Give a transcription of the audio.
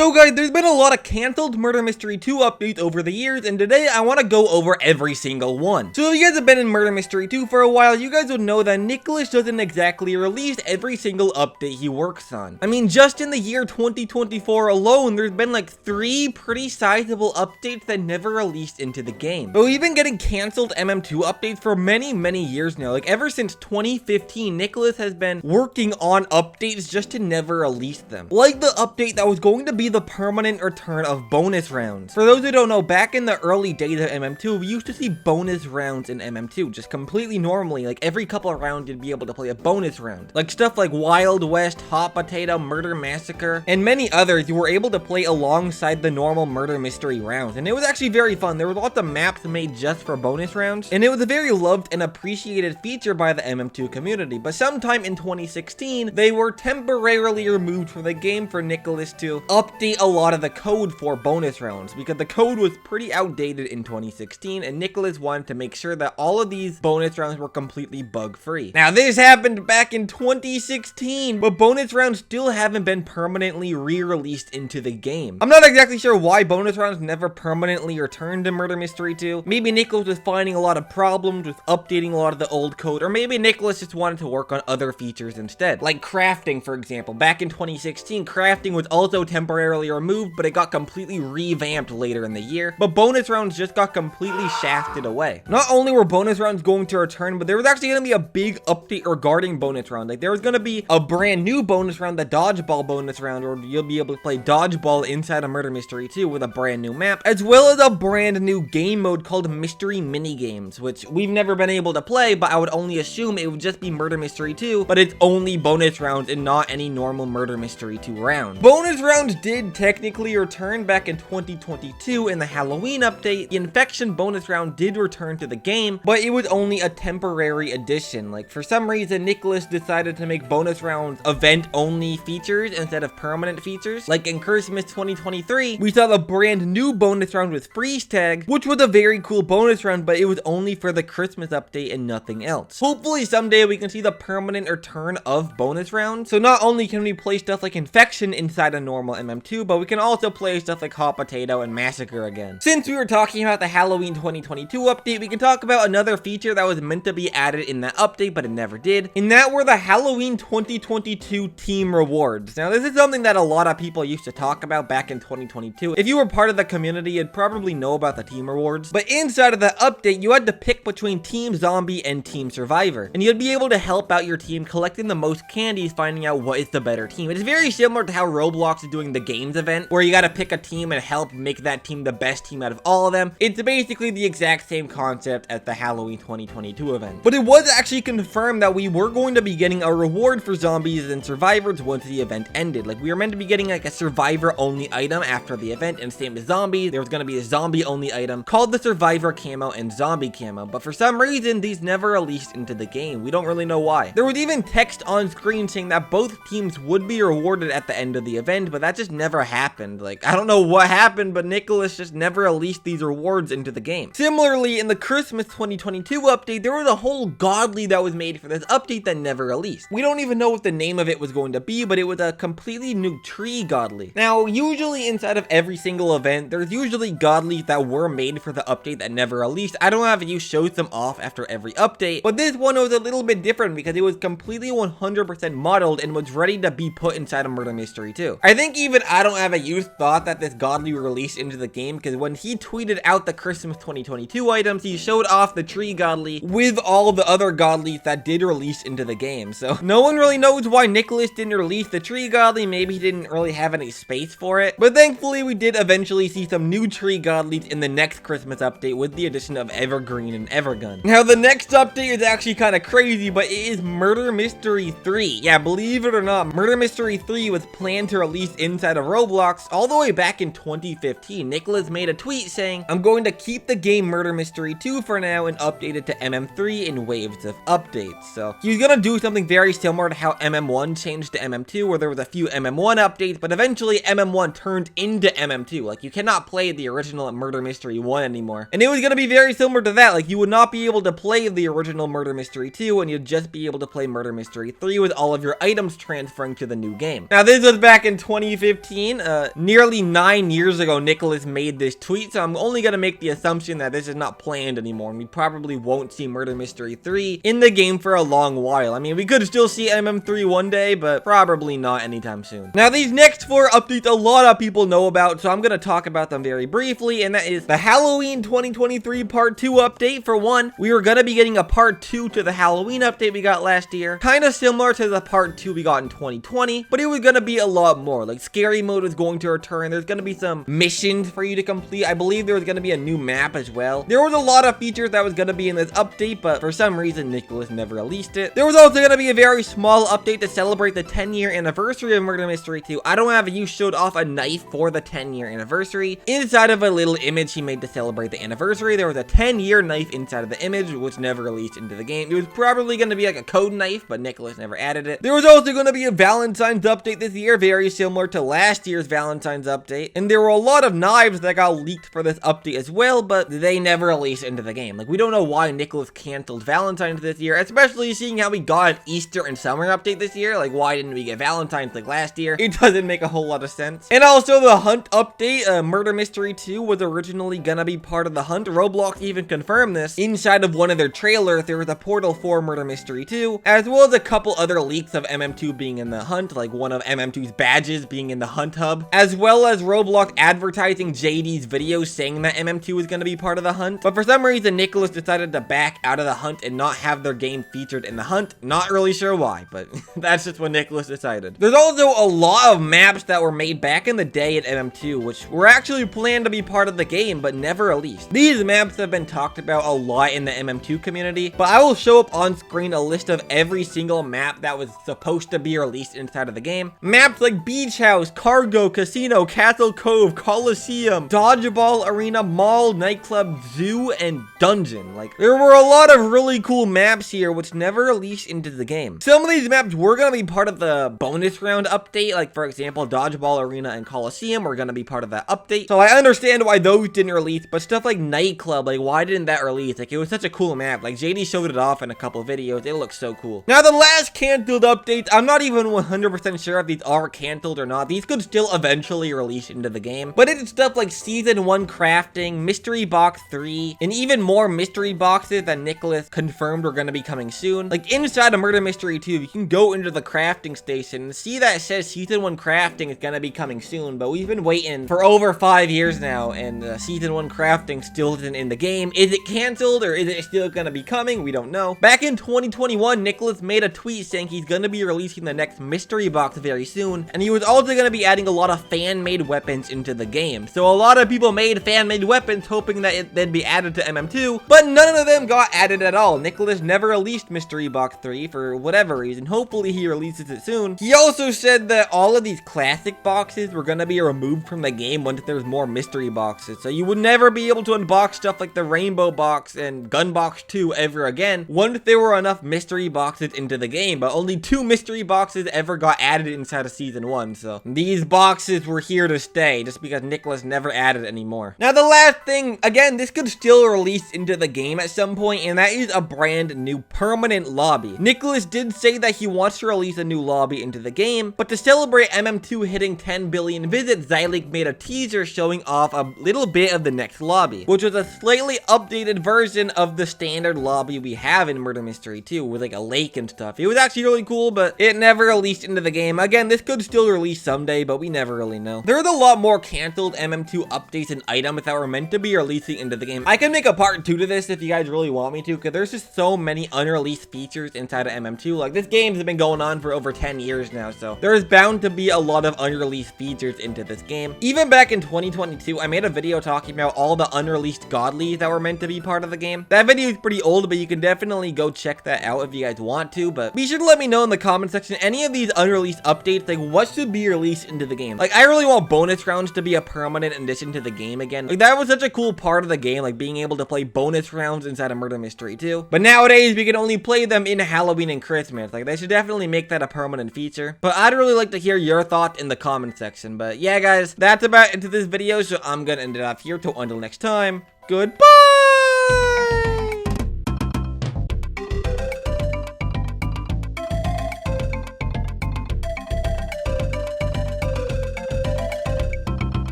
So guys, there's been a lot of canceled Murder Mystery 2 updates over the years, and today I want to go over every single one. So if you guys have been in Murder Mystery 2 for a while, you guys would know that Nicholas doesn't exactly release every single update he works on. I mean, just in the year 2024 alone, there's been like 3 pretty sizable updates that never released into the game. But we've been getting canceled MM2 updates for many years now. Like ever since 2015, Nicholas has been working on updates just to never release them. Like the update that was going to be the permanent return of bonus rounds. For those who don't know, back in the early days of MM2, we used to see bonus rounds in MM2 just completely normally. Like every couple of rounds, you'd be able to play a bonus round. Like stuff like Wild West, Hot Potato, Murder Massacre, and many others you were able to play alongside the normal murder mystery rounds. And it was actually very fun. There were lots of maps made just for bonus rounds, and it was a very loved and appreciated feature by the MM2 community. But sometime in 2016, they were temporarily removed from the game for Nicholas to update a lot of the code for bonus rounds, because the code was pretty outdated in 2016, and Nicholas wanted to make sure that all of these bonus rounds were completely bug-free. Now, this happened back in 2016, but bonus rounds still haven't been permanently re-released into the game. I'm not exactly sure why bonus rounds never permanently returned to Murder Mystery 2. Maybe Nicholas was finding a lot of problems with updating a lot of the old code, or maybe Nicholas just wanted to work on other features instead. Like crafting, for example. Back in 2016, crafting was also temporarily removed, but it got completely revamped later in the year. But bonus rounds just got completely shafted away. Not only were bonus rounds going to return, but there was actually going to be a big update regarding bonus rounds. Like there was going to be a brand new bonus round, the dodgeball bonus round, where you'll be able to play dodgeball inside of Murder Mystery 2 with a brand new map, as well as a brand new game mode called Mystery Minigames, which we've never been able to play, but I would only assume it would just be Murder Mystery 2, but it's only bonus rounds and not any normal Murder Mystery 2 rounds. Bonus rounds did technically return back in 2022 in the Halloween update. The infection bonus round did return to the game, but it was only a temporary addition. Like for some reason, Nicholas decided to make bonus rounds event only features instead of permanent features. Like in Christmas 2023, we saw the brand new bonus round with freeze tag, which was a very cool bonus round, but it was only for the Christmas update and nothing else. Hopefully someday we can see the permanent return of bonus rounds. So not only can we play stuff like infection inside a normal MM2, but we can also play stuff like Hot Potato and Massacre again. Since we were talking about the Halloween 2022 update, we can talk about another feature that was meant to be added in that update, but it never did. And that were the Halloween 2022 team rewards. Now, this is something that a lot of people used to talk about back in 2022. If you were part of the community, you'd probably know about the team rewards. But inside of the update, you had to pick between Team Zombie and Team Survivor. And you'd be able to help out your team collecting the most candies, finding out what is the better team. It's very similar to how Roblox is doing the games event, where you gotta pick a team and help make that team the best team out of all of them. It's basically the exact same concept as the Halloween 2022 event. But it was actually confirmed that we were going to be getting a reward for zombies and survivors once the event ended. Like we were meant to be getting like a survivor only item after the event, and same as zombies, there was gonna be a zombie only item called the survivor camo and zombie camo. But for some reason, these never released into the game. We don't really know why. There was even text on screen saying that both teams would be rewarded at the end of the event, but that just never happened. Like, I don't know what happened, but Nicholas just never released these rewards into the game. Similarly, in the Christmas 2022 update, there was a whole godly that was made for this update that never released. We don't even know what the name of it was going to be, but it was a completely new tree godly. Now, usually inside of every single event, there's usually godlies that were made for the update that never released. I don't know if you shows them off after every update, but this one was a little bit different because it was completely 100% modeled and was ready to be put inside of Murder Mystery 2. I think even I Don't Have a Youth thought that this godly would release into the game, because when he tweeted out the Christmas 2022 items, he showed off the tree godly with all the other godlies that did release into the game. So no one really knows why Nicholas didn't release the tree godly. Maybe he didn't really have any space for it, but thankfully we did eventually see some new tree godlies in the next Christmas update with the addition of Evergreen and Evergun. Now the next update is actually kind of crazy, but it is Murder Mystery 3. Yeah, believe it or not, Murder Mystery 3 was planned to release inside of Roblox all the way back in 2015. Nicholas made a tweet saying, "I'm going to keep the game Murder Mystery 2 for now and update it to MM3 in waves of updates." So he's gonna do something very similar to how MM1 changed to MM2, where there was a few MM1 updates, but eventually MM1 turned into MM2. Like you cannot play the original Murder Mystery 1 anymore. And it was gonna be very similar to that. Like you would not be able to play the original Murder Mystery 2, and you'd just be able to play Murder Mystery 3 with all of your items transferring to the new game. Now this was back in 2015. seen, nearly 9 years ago, Nicholas made this tweet, so I'm only gonna make the assumption that this is not planned anymore, and we probably won't see Murder Mystery 3 in the game for a long while. I mean, we could still see MM3 one day, but probably not anytime soon. Now, these next 4 updates, a lot of people know about, so I'm gonna talk about them very briefly, and that is the Halloween 2023 Part 2 update. For one, we were gonna be getting a Part 2 to the Halloween update we got last year, kind of similar to the Part 2 we got in 2020, but it was gonna be a lot more. Like, scary mode was going to return. There's gonna be some missions for you to complete. I believe there was gonna be a new map as well. There was a lot of features that was gonna be in this update, but for some reason, Nicholas never released it. There was also gonna be a very small update to celebrate the 10-year anniversary of Murder Mystery 2. I don't have you showed off a knife for the 10-year anniversary. Inside of a little image he made to celebrate the anniversary, there was a 10-year knife inside of the image, which never released into the game. It was probably gonna be like a code knife, but Nicholas never added it. There was also gonna be a Valentine's update this year, very similar to last year's Valentine's update. And there were a lot of knives that got leaked for this update as well, but they never released into the game. Like, we don't know why Nicholas canceled Valentine's this year, especially seeing how we got an Easter and summer update this year. Like, why didn't we get Valentine's like last year? It doesn't make a whole lot of sense. And also the hunt update, Murder Mystery 2 was originally gonna be part of the hunt. Roblox even confirmed this. Inside of one of their trailers, there was a portal for Murder Mystery 2, as well as a couple other leaks of MM2 being in the hunt, like one of MM2's badges being in the hunt hub, as well as Roblox advertising JD's video saying that MM2 was gonna be part of the hunt. But for some reason, Nicholas decided to back out of the hunt and not have their game featured in the hunt. Not really sure why, but that's just what Nicholas decided. There's also a lot of maps that were made back in the day at MM2, which were actually planned to be part of the game, but never released. These maps have been talked about a lot in the MM2 community, but I will show up on screen a list of every single map that was supposed to be released inside of the game. Maps like Beach House, Cargo, Casino, Castle Cove, Coliseum, Dodgeball Arena, Mall, Nightclub, Zoo, and Dungeon. Like, there were a lot of really cool maps here which never released into the game. Some of these maps were gonna be part of the bonus round update, like for example, Dodgeball Arena and Coliseum were gonna be part of that update. So I understand why those didn't release, but stuff like Nightclub, like why didn't that release? Like, it was such a cool map. Like, JD showed it off in a couple videos. It looks so cool. Now, the last canceled updates, I'm not even 100% sure if these are canceled or not. These could still eventually release into the game, but it's stuff like Season 1 crafting, Mystery Box 3, and even more mystery boxes that Nicholas confirmed were going to be coming soon. Like, inside of Murder Mystery 2, you can go into the crafting station and see that it says Season 1 crafting is going to be coming soon, but we've been waiting for over 5 years now, and Season 1 crafting still isn't in the game. Is it canceled, or is it still going to be coming? We don't know. Back in 2021, Nicholas made a tweet saying he's going to be releasing the next mystery box very soon, and he was also going to be adding a lot of fan-made weapons into the game. So a lot of people made fan-made weapons hoping that they'd be added to MM2, but none of them got added at all. Nicholas never released Mystery Box 3 for whatever reason. Hopefully he releases it soon. He also said that all of these classic boxes were going to be removed from the game once there's more mystery boxes, so you would never be able to unbox stuff like the Rainbow Box and Gun Box 2 ever again once there were enough mystery boxes into the game. But only 2 mystery boxes ever got added inside of Season 1, so these boxes were here to stay just because Nicholas never added anymore. Now, the last thing, again, this could still release into the game at some point, and that is a brand new permanent lobby. Nicholas did say that he wants to release a new lobby into the game, but to celebrate MM2 hitting 10 billion visits, Xylia made a teaser showing off a little bit of the next lobby, which was a slightly updated version of the standard lobby we have in Murder Mystery 2 with like a lake and stuff. It was actually really cool, but it never released into the game. Again, this could still release someday, but we never really know. There's a lot more canceled MM2 updates and items that were meant to be releasing into the game. I can make a part 2 to this if you guys really want me to, because there's just so many unreleased features inside of MM2. Like, this game's been going on for over 10 years now, so there's bound to be a lot of unreleased features into this game. Even back in 2022, I made a video talking about all the unreleased godlies that were meant to be part of the game. That video is pretty old, but you can definitely go check that out if you guys want to, but be sure to let me know in the comment section any of these unreleased updates, like what should be released into the game. Like, I really want bonus rounds to be a permanent addition to the game again. Like, that was such a cool part of the game, like being able to play bonus rounds inside of Murder Mystery 2. But nowadays, we can only play them in Halloween and Christmas. Like, they should definitely make that a permanent feature. But I'd really like to hear your thoughts in the comment section. But yeah, guys, that's about it to this video, so I'm gonna end it off here. Till until next time, goodbye!